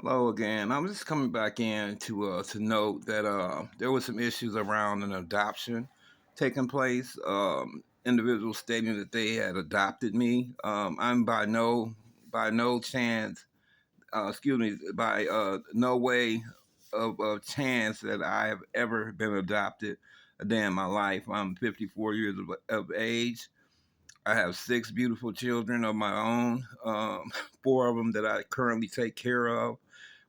Hello again. I'm just coming back in to note that there was some issues around an adoption taking place. Individuals stating that they had adopted me. I'm by no chance, excuse me, by no way of chance that I have ever been adopted a day in my life. I'm 54 years of age. I have six beautiful children of my own. Four of them that I currently take care of.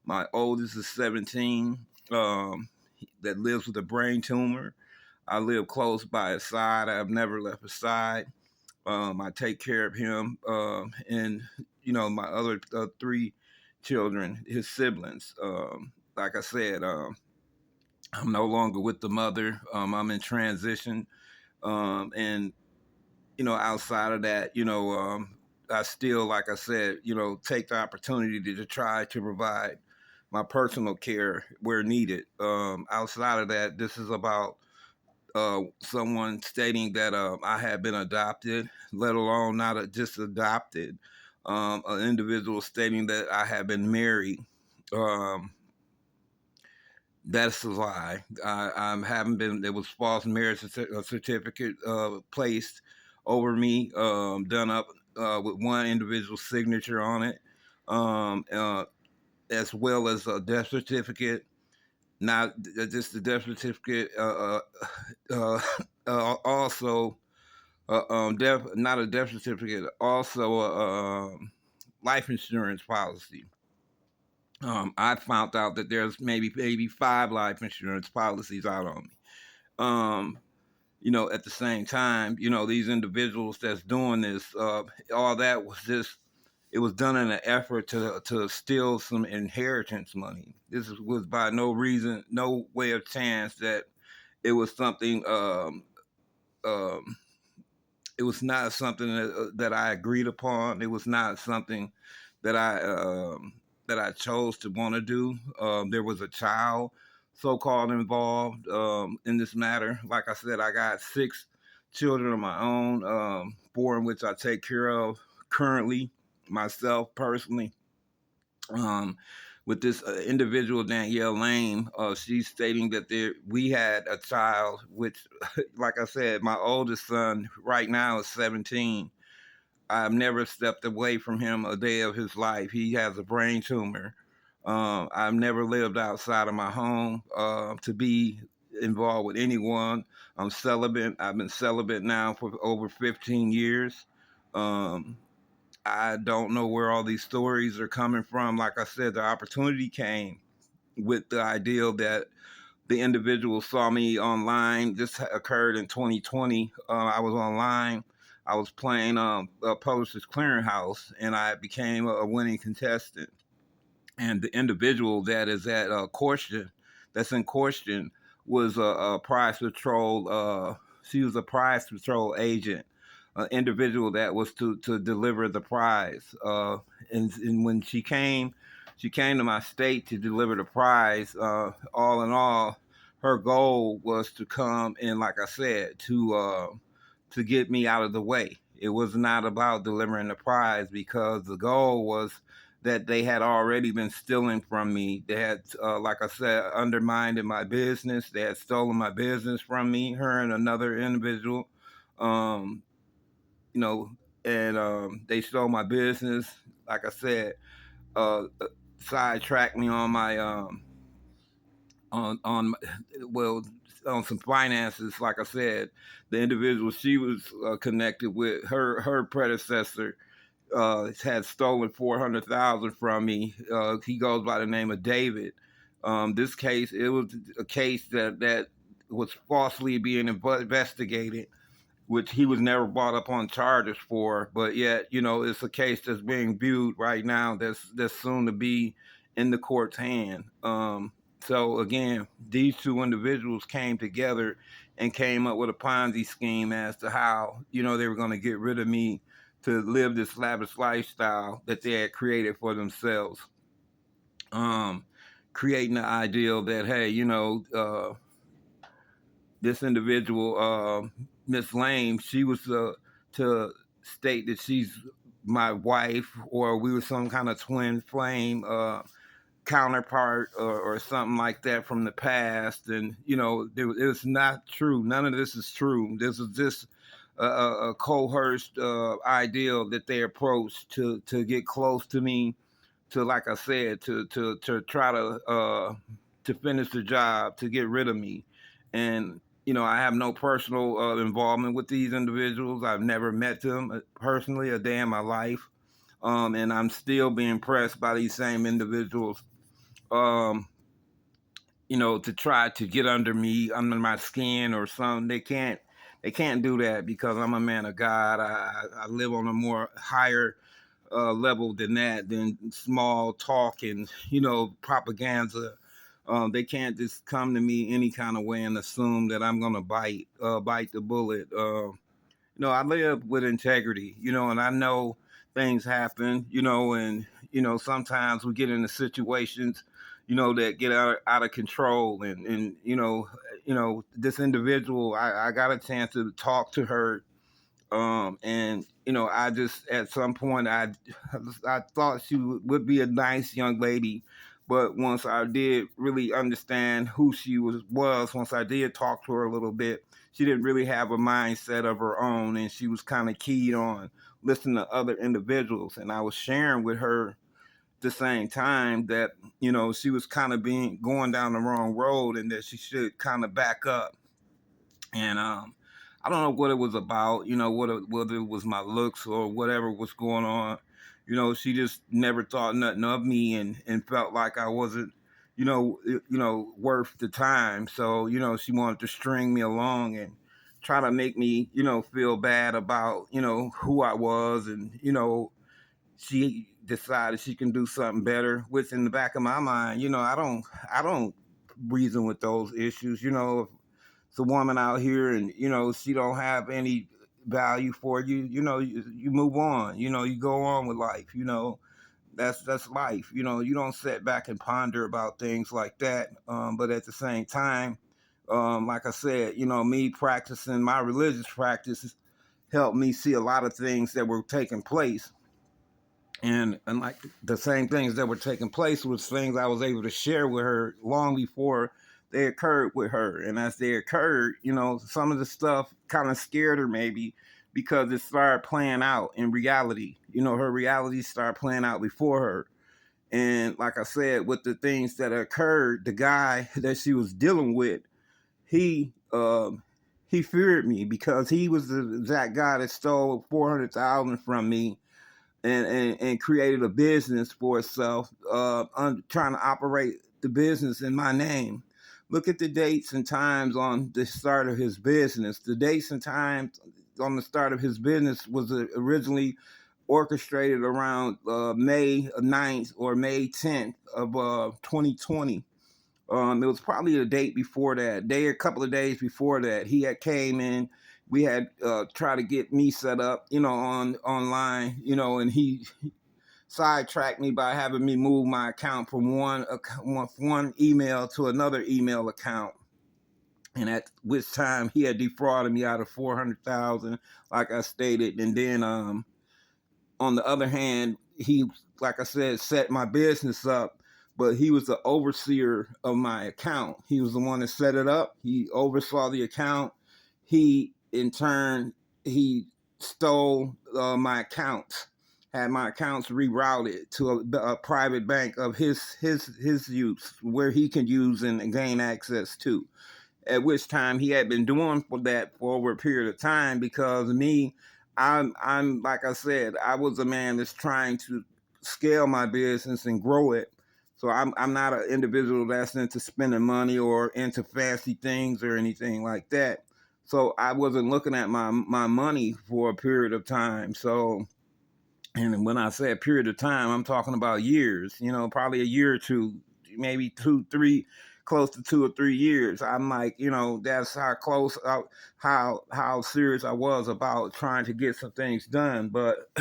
My oldest is 17, that lives with a brain tumor. I live close by his side. I've never left his side. I take care of him, and my other three children, his siblings. Like I said, I'm no longer with the mother. I'm in transition, and outside of that, I still, like I said, take the opportunity to try to provide my personal care where needed. Outside of that, this is about someone stating that I have been adopted, let alone not just adopted. An individual stating that I have been married. Um, that's a lie. I haven't been. There was false marriage certificate placed over me, done up with one individual signature on it, um, uh, as well as a death certificate. Not just the death certificate. Also, death. Not a death certificate. Also, a life insurance policy. I found out that there's maybe five life insurance policies out on me. Um, at the same time, these individuals that's doing this, all that was just it was done in an effort to steal some inheritance money. Was by no reason, no way of chance that it was something. Um, it was not something that I agreed upon. It was not something that I chose to want to do. There was a child so-called involved in this matter. Like I said, I got six children of my own, four in which I take care of currently myself personally. Um, with this individual Danielle Lane, she's stating that we had a child, which, like I said, my oldest son right now is 17. I've never stepped away from him a day of his life. He has a brain tumor. I've never lived outside of my home to be involved with anyone. I'm celibate. I've been celibate now for over 15 years. Um, I don't know where all these stories are coming from. Like I said, the opportunity came with the ideal that the individual saw me online. This occurred in 2020. I was online. I was playing Publishers Clearinghouse, and I became a winning contestant. And the individual that is at question, that's in question, was a prize patrol. She was a prize patrol agent, an individual that was to deliver the prize. And when she came to my state to deliver the prize. All in all, her goal was to come and, like I said, to get me out of the way. It was not about delivering the prize because the goal was that they had already been stealing from me. They had, like I said, undermined my business. They had stolen my business from me, her and another individual. Um, you know, and they stole my business. Like I said, sidetracked me on my on well on some finances. Like I said, the individual she was connected with, her predecessor had stolen 400,000 from me. He goes by the name of David. This case, it was a case that was falsely being investigated, which he was never brought up on charges for. But yet, it's a case that's being viewed right now. That's soon to be in the court's hand. So again, these two individuals came together and came up with a Ponzi scheme as to how they were going to get rid of me to live this lavish lifestyle that they had created for themselves. Um, Creating the ideal that, hey, this individual, Miss Lane, she was to state that she's my wife, or we were some kind of twin flame. counterpart or something like that from the past, and it's not true. None of this is true. This is just a coerced ideal that they approach to get close to me, to, like I said, to try to finish the job, to get rid of me. And I have no personal involvement with these individuals. I've never met them personally a day in my life. And I'm still being pressed by these same individuals, um, to try to get under me, under my skin or something. They can't do that, because I'm a man of God. I live on a more higher level than that, than small talk and propaganda. They can't just come to me any kind of way and assume that I'm gonna bite the bullet. I live with integrity, and I know things happen, and sometimes we get into situations, that get out of control, and this individual, I got a chance to talk to her, and I just, at some point, I thought she would be a nice young lady, but once I did really understand who she was, once I did talk to her a little bit, she didn't really have a mindset of her own, and she was kind of keyed on listening to other individuals. And I was sharing with her at the same time that she was kind of being going down the wrong road, and that she should kind of back up. And I don't know what it was about, whether it was my looks or whatever was going on. She just never thought nothing of me, and felt like I wasn't, worth the time. So she wanted to string me along and try to make me, feel bad about, who I was, and she decided she can do something better. Which, in the back of my mind, I don't reason with those issues. If it's a woman out here and she don't have any value for you, you move on. You go on with life. That's life. You don't sit back and ponder about things like that. But at the same time, like I said, me practicing my religious practices helped me see a lot of things that were taking place, and like the same things that were taking place was things I was able to share with her long before they occurred with her. And as they occurred, some of the stuff kind of scared her, maybe because it started playing out in reality. Her reality started playing out before her. And like I said, with the things that occurred, the guy that she was dealing with, he feared me, because he was the exact guy that stole 400,000 from me, and created a business for itself, trying to operate the business in my name. Look at the dates and times on the start of his business. The dates and times on the start of his business was originally orchestrated around May 9th or May 10th of 2020. It was probably a date before that, a couple of days before that. He had came in. We had tried to get me set up, on online, and he sidetracked me by having me move my account from one email to another email account. And at which time he had defrauded me out of 400,000, like I stated. And then on the other hand, he, like I said, set my business up, but he was the overseer of my account. He was the one that set it up. He oversaw the account. He, in turn, he stole my accounts, had my accounts rerouted to a private bank of his use, where he can use and gain access to. At which time he had been doing for that for over a period of time, because me, I'm like I said, I was a man that's trying to scale my business and grow it. So I'm not an individual that's into spending money or into fancy things or anything like that. So I wasn't looking at my money for a period of time. So, and when I say a period of time, I'm talking about years, probably a year or two, maybe 2, 3, close to 2 or 3 years. I'm like, that's how close, how serious I was about trying to get some things done. But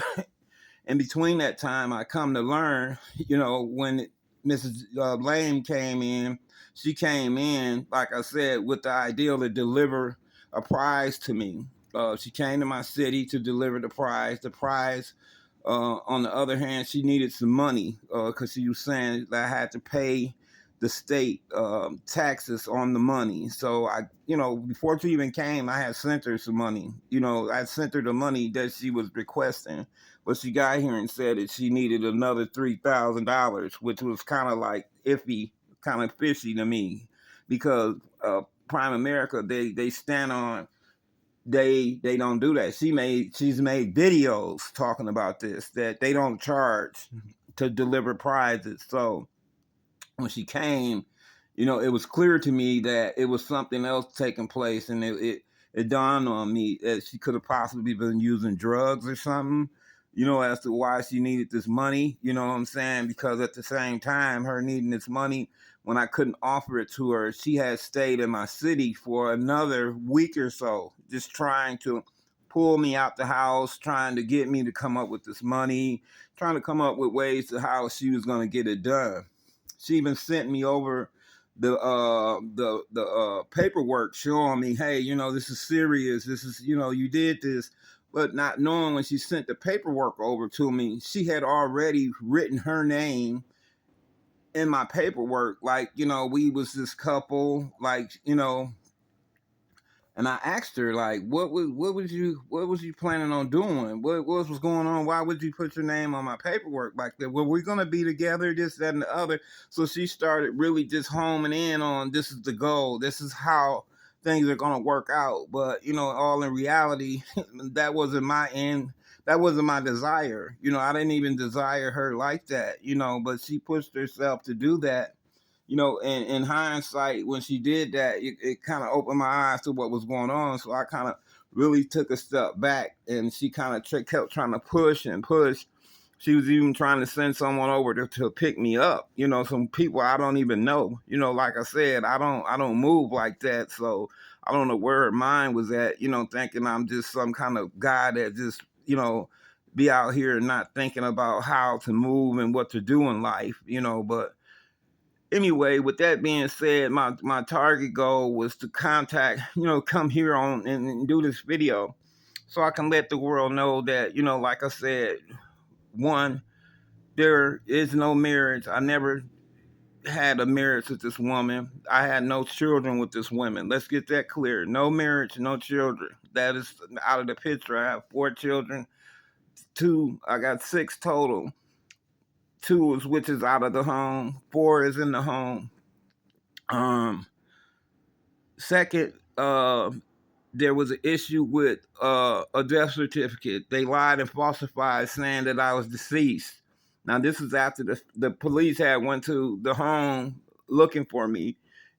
in between that time, I come to learn, when Mrs. Lame came in, she came in, like I said, with the ideal to deliver a prize to me. She came to my city to deliver the prize. The prize On the other hand, she needed some money because she was saying that I had to pay the state taxes on the money. So before she even came, I had sent her some money. I sent her the money that she was requesting, but she got here and said that she needed another $3,000, which was kind of like iffy, kind of fishy to me, because Prime America, they stand on, they don't do that. She's made videos talking about this, that they don't charge to deliver prizes. So when she came, it was clear to me that it was something else taking place, and it dawned on me that she could have possibly been using drugs or something, as to why she needed this money. You know what I'm saying? Because at the same time, her needing this money, when I couldn't offer it to her, she had stayed in my city for another week or so, just trying to pull me out the house, trying to get me to come up with this money, trying to come up with ways to how she was going to get it done. She even sent me over the paperwork showing me, hey, this is serious. This is, you did this. But not knowing, when she sent the paperwork over to me, she had already written her name in my paperwork. Like, we was this couple, like, and I asked her, like, what was you planning on doing? What was going on? Why would you put your name on my paperwork like that? Were we gonna be together? This, that, and the other. So she started really just homing in on, this is the goal. This is how things are gonna work out. But all in reality, that wasn't my end. That wasn't my desire. I didn't even desire her like that. But she pushed herself to do that. In hindsight, when she did that, it kind of opened my eyes to what was going on. So I kind of really took a step back, and she kind of kept trying to push and push. She was even trying to send someone over to pick me up. Some people I don't even know. Like I said, I don't move like that. So I don't know where her mind was at. Thinking I'm just some kind of guy that just be out here and not thinking about how to move and what to do in life. But anyway, with that being said, my target goal was to contact, come here on and do this video, so I can let the world know that, like I said, one, there is no marriage. I never had a marriage with this woman. I had no children with this woman. Let's get that clear. No marriage, no children. That is out of the picture. I have 4 children. I got 6 total. 2 is which is out of the home. 4 is in the home. Second, there was an issue with a death certificate. They lied and falsified, saying that I was deceased. Now, this is after the police had went to the home looking for me,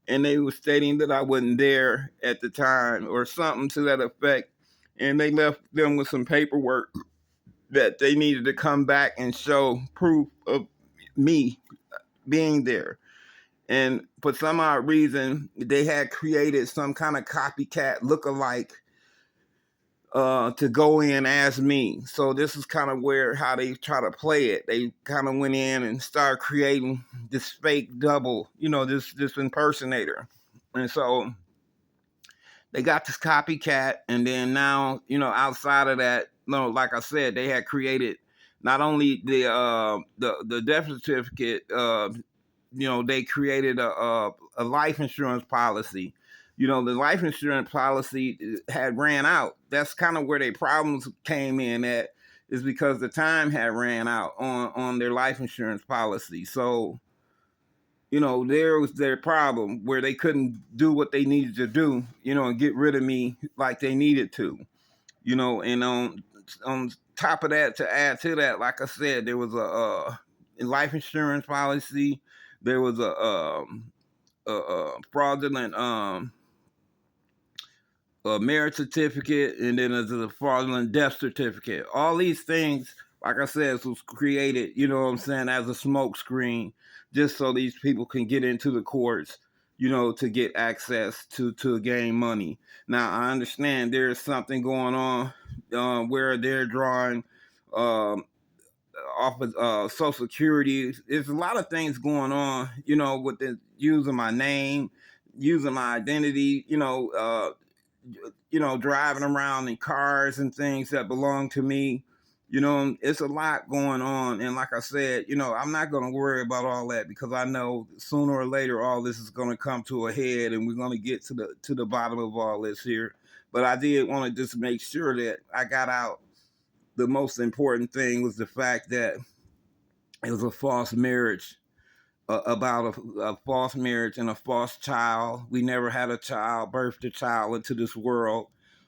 and they were stating that I wasn't there at the time or something to that effect. And they left them with some paperwork that they needed to come back and show proof of me being there. And for some odd reason, they had created some kind of copycat lookalike to go in as me. So this is kind of how they try to play it. They kind of went in and started creating this fake double, this impersonator. And so they got this copycat, and then now, outside of that, like I said, they had created not only the death certificate. They created a life insurance policy. The life insurance policy had ran out. That's kind of where their problems came in at, is because the time had ran out on their life insurance policy. So, there was their problem, where they couldn't do what they needed to do, and get rid of me like they needed to, and on top of that, to add to that, like I said, there was a life insurance policy. There was a fraudulent a marriage certificate, and then there's a fraudulent death certificate. All these things, like I said, was created, as a smoke screen, just so these people can get into the courts, to get access to gain money. Now, I understand there is something going on where they're drawing off of Social Security. There's a lot of things going on, with using my name, using my identity, driving around in cars and things that belong to me, It's a lot going on. And like I said, I'm not going to worry about all that because I know sooner or later all this is going to come to a head and we're going to get to the bottom of all this here. But I did want to just make sure that I got out the most important thing was the fact that it was a false marriage, about a false marriage and a false child. We never had a child, birthed a child into this world.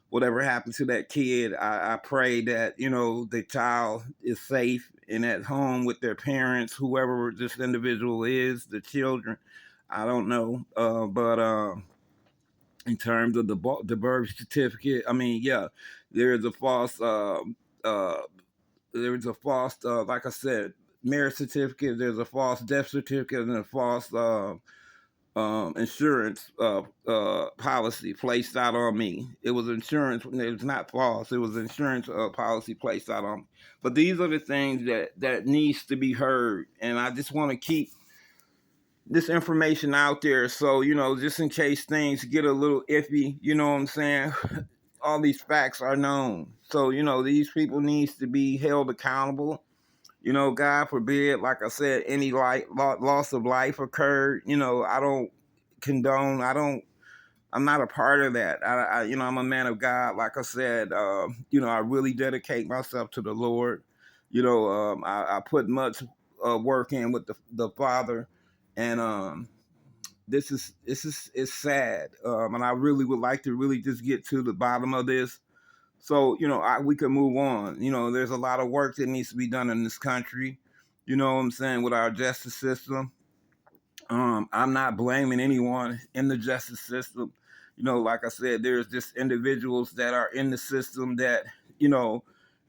Whatever happened to that kid, I pray that, the child is safe and at home with their parents, whoever this individual is, the children. I don't know. But in terms of the birth certificate, I mean, yeah, there's a false, uh, there's a false, like I said, marriage certificate. There's a false death certificate and a false insurance policy placed out on me. It was insurance. It was not false. It was insurance policy placed out on me. But these are the things that needs to be heard, and I just want to keep this information out there. So just in case things get a little iffy, you know what I'm saying. All these facts are known. So these people needs to be held accountable. God forbid, like I said, any loss of life occurred. I don't condone. I'm not a part of that. I'm a man of God. Like I said, I really dedicate myself to the Lord. I put much work in with the Father, and it's sad. And I really would like to really just get to the bottom of this. So, we can move on. There's a lot of work that needs to be done in this country, you know what I'm saying, with our justice system. I'm not blaming anyone in the justice system. Like I said, there's just individuals that are in the system that,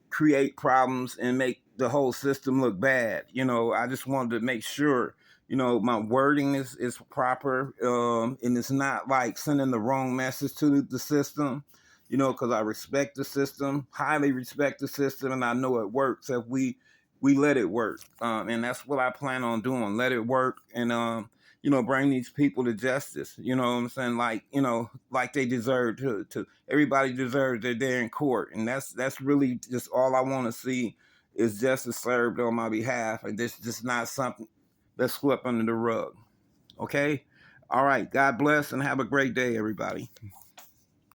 create problems and make the whole system look bad. I just wanted to make sure, my wording is proper, and it's not like sending the wrong message to the system, because I respect the system, highly respect the system, and I know it works if we let it work. And that's what I plan on doing, let it work, and bring these people to justice. You know what I'm saying? Like they deserve to everybody deserves their day in court. And that's really just all I want to see is justice served on my behalf. And this just not something that's swept under the rug. Okay? All right. God bless and have a great day, everybody.